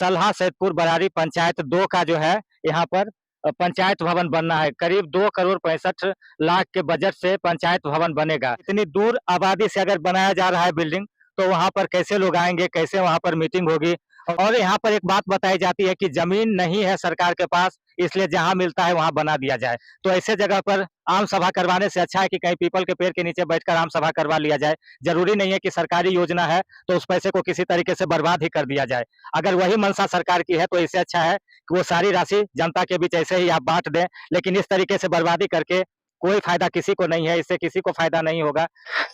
सलहा सैदपुर बरारी पंचायत 2 का जो है यहाँ पर पंचायत भवन बनना है। करीब 2,65 करोड़ के बजट से पंचायत भवन बनेगा। इतनी दूर आबादी से अगर बनाया जा रहा है बिल्डिंग, तो वहाँ पर कैसे लोग आएंगे, कैसे वहाँ पर मीटिंग होगी। और यहाँ पर एक बात बताई जाती है कि जमीन नहीं है सरकार के पास, इसलिए जहाँ मिलता है वहाँ बना दिया जाए। तो ऐसे जगह पर आम सभा करवाने से अच्छा है कि कहीं पीपल के पेड़ के नीचे बैठकर आम सभा करवा लिया जाए। जरूरी नहीं है कि सरकारी योजना है तो उस पैसे को किसी तरीके से बर्बाद ही कर दिया जाए। अगर वही मंशा सरकार की है तो इससे अच्छा है कि वो सारी राशि जनता के बीच ऐसे ही आप बांट दें, लेकिन इस तरीके से बर्बादी करके कोई फायदा किसी को नहीं है, इससे किसी को फायदा नहीं होगा।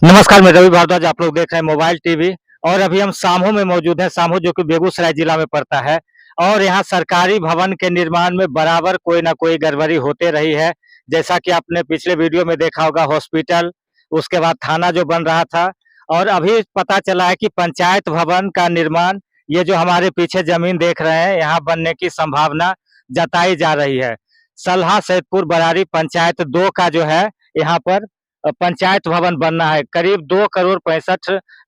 नमस्कार, मैं रवि भारद्वाज, आप लोग देख रहे हैं मोबाइल टीवी। और अभी हम सामू में मौजूद हैं। सामू जो कि बेगूसराय जिला में पड़ता है, और यहाँ सरकारी भवन के निर्माण में बराबर कोई ना कोई गड़बड़ी होते रही है। जैसा कि आपने पिछले वीडियो में देखा होगा, हॉस्पिटल, उसके बाद थाना जो बन रहा था, और अभी पता चला है कि पंचायत भवन का निर्माण, ये जो हमारे पीछे जमीन देख रहे हैं, यहाँ बनने की संभावना जताई जा रही है। सलहा सैदपुर बरारी पंचायत 2 का जो है यहाँ पर पंचायत भवन बनना है। करीब 2,65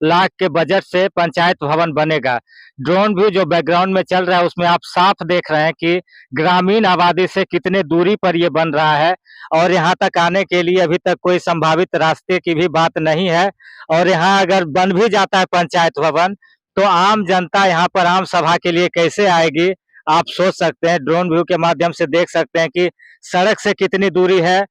करोड़ के बजट से पंचायत भवन बनेगा। ड्रोन व्यू जो बैकग्राउंड में चल रहा है उसमें आप साफ देख रहे हैं कि ग्रामीण आबादी से कितने दूरी पर ये बन रहा है, और यहाँ तक आने के लिए अभी तक कोई संभावित रास्ते की भी बात नहीं है। और यहाँ अगर बन भी जाता है पंचायत भवन, तो आम जनता यहाँ पर आम सभा के लिए कैसे आएगी, आप सोच सकते हैं। ड्रोन व्यू के माध्यम से देख सकते हैं कि सड़क से कितनी दूरी है।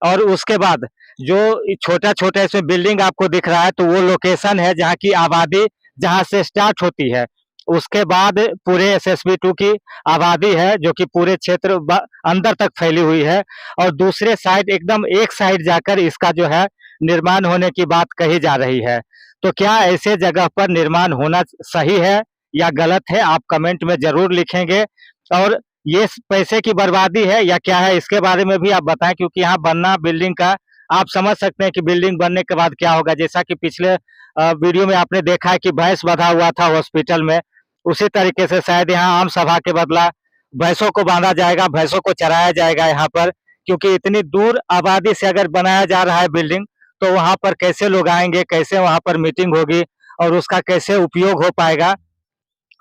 और उसके बाद जो छोटा छोटा इसमें बिल्डिंग आपको दिख रहा है, तो वो लोकेशन है जहाँ की आबादी जहाँ से स्टार्ट होती है। उसके बाद पूरे एसएसबी 2 की आबादी है जो कि पूरे क्षेत्र अंदर तक फैली हुई है। और दूसरे साइड, एकदम एक साइड जाकर इसका जो है निर्माण होने की बात कही जा रही है। तो क्या ऐसे जगह पर निर्माण होना सही है या गलत है, आप कमेंट में जरूर लिखेंगे। और ये पैसे की बर्बादी है या क्या है, इसके बारे में भी आप बताएं, क्योंकि यहाँ बनना बिल्डिंग का, आप समझ सकते हैं कि बिल्डिंग बनने के बाद क्या होगा। जैसा कि पिछले वीडियो में आपने देखा है कि भैंस बंधा हुआ था हॉस्पिटल में, उसी तरीके से शायद यहाँ आम सभा के बदला भैंसों को बांधा जाएगा, भैंसों को चराया जाएगा यहाँ पर। क्योंकि इतनी दूर आबादी से अगर बनाया जा रहा है बिल्डिंग, तो वहाँ पर कैसे लोग आएंगे, कैसे वहाँ पर मीटिंग होगी, और उसका कैसे उपयोग हो पाएगा,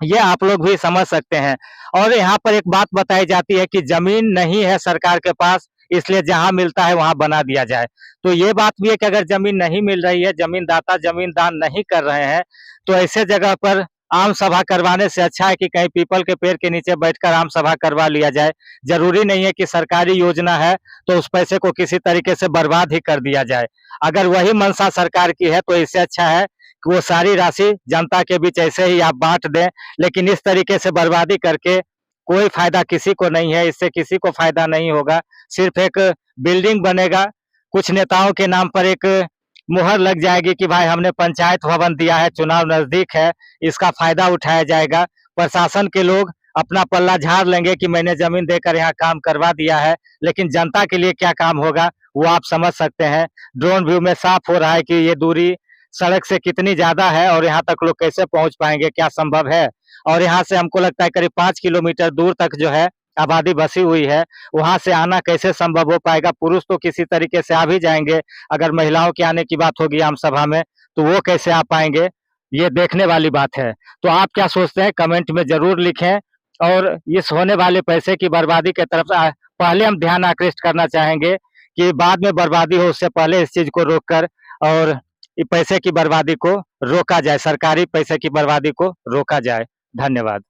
ये आप लोग भी समझ सकते हैं। और यहाँ पर एक बात बताई जाती है कि जमीन नहीं है सरकार के पास, इसलिए जहां मिलता है वहां बना दिया जाए। तो ये बात भी है कि अगर जमीन नहीं मिल रही है, जमीनदाता जमीन दान नहीं कर रहे हैं, तो ऐसे जगह पर आम सभा करवाने से अच्छा है कि कहीं पीपल के पेड़ के नीचे बैठकर आम सभा करवा लिया जाए। जरूरी नहीं है कि सरकारी योजना है तो उस पैसे को किसी तरीके से बर्बाद ही कर दिया जाए। अगर वही मंशा सरकार की है तो इससे अच्छा है कि वो सारी राशि जनता के बीच ऐसे ही आप बांट दें, लेकिन इस तरीके से बर्बादी करके कोई फायदा किसी को नहीं है, इससे किसी को फायदा नहीं होगा। सिर्फ एक बिल्डिंग बनेगा, कुछ नेताओं के नाम पर एक मुहर लग जाएगी कि भाई हमने पंचायत भवन दिया है, चुनाव नजदीक है, इसका फायदा उठाया जाएगा। प्रशासन के लोग अपना पल्ला झाड़ लेंगे कि मैंने जमीन देकर यहाँ काम करवा दिया है, लेकिन जनता के लिए क्या काम होगा वो आप समझ सकते हैं। ड्रोन व्यू में साफ हो रहा है कि ये दूरी सड़क से कितनी ज्यादा है, और यहाँ तक लोग कैसे पहुंच पाएंगे, क्या संभव है। और यहाँ से हमको लगता है करीब 5 किलोमीटर दूर तक जो है आबादी बसी हुई है, वहां से आना कैसे संभव हो पाएगा। पुरुष तो किसी तरीके से आ भी जाएंगे, अगर महिलाओं के आने की बात होगी आम सभा में तो वो कैसे आ पाएंगे, ये देखने वाली बात है। तो आप क्या सोचते हैं, कमेंट में जरूर लिखें। और इस होने वाले पैसे की बर्बादी की तरफ पहले हम ध्यान आकृष्ट करना चाहेंगे कि बाद में बर्बादी हो, उससे पहले इस चीज को रोककर और पैसे की बर्बादी को रोका जाए, सरकारी पैसे की बर्बादी को रोका जाए। धन्यवाद।